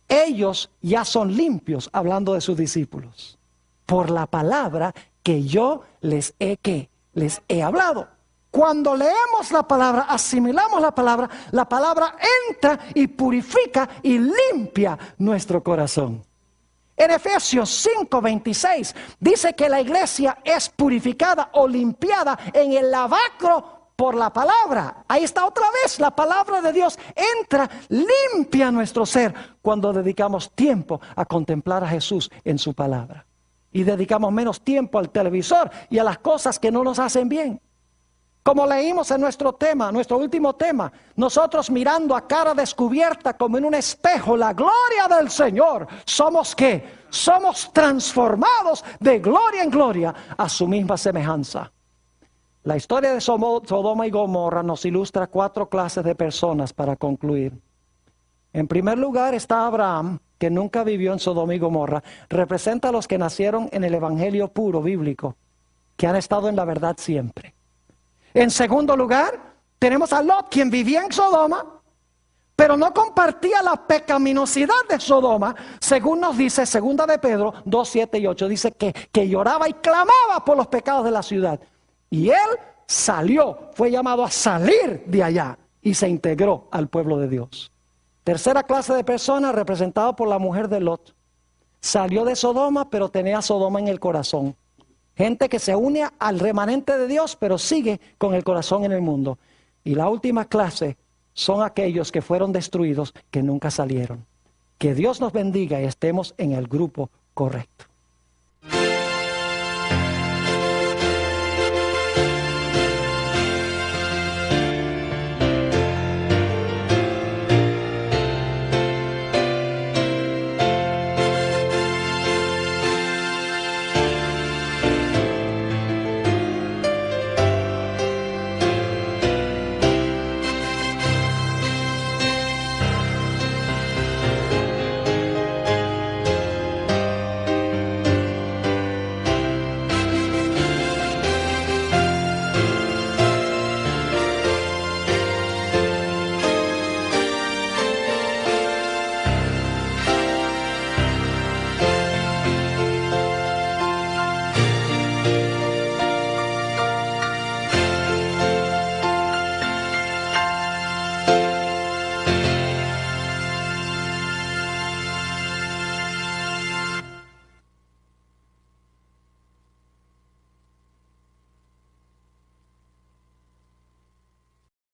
Ellos ya son limpios, hablando de sus discípulos, por la palabra que yo les he hablado. Cuando leemos la palabra, asimilamos la palabra entra y purifica y limpia nuestro corazón. En Efesios 5:26 dice que la iglesia es purificada o limpiada en el lavacro por la palabra. Ahí está otra vez, la palabra de Dios entra, limpia nuestro ser cuando dedicamos tiempo a contemplar a Jesús en su palabra. Y dedicamos menos tiempo al televisor y a las cosas que no nos hacen bien. Como leímos en nuestro tema, nuestro último tema, nosotros mirando a cara descubierta como en un espejo la gloria del Señor, ¿somos qué? Somos transformados de gloria en gloria a su misma semejanza. La historia de Sodoma y Gomorra nos ilustra 4 clases de personas para concluir. En primer lugar está Abraham, que nunca vivió en Sodoma y Gomorra. Representa a los que nacieron en el evangelio puro bíblico, que han estado en la verdad siempre. En segundo lugar, tenemos a Lot, quien vivía en Sodoma, pero no compartía la pecaminosidad de Sodoma, según nos dice 2 de Pedro 2, 7 y 8. Dice que lloraba y clamaba por los pecados de la ciudad. Y él salió, fue llamado a salir de allá y se integró al pueblo de Dios. Tercera clase de personas representada por la mujer de Lot. Salió de Sodoma, pero tenía Sodoma en el corazón. Gente que se une al remanente de Dios, pero sigue con el corazón en el mundo. Y la última clase son aquellos que fueron destruidos, que nunca salieron. Que Dios nos bendiga y estemos en el grupo correcto.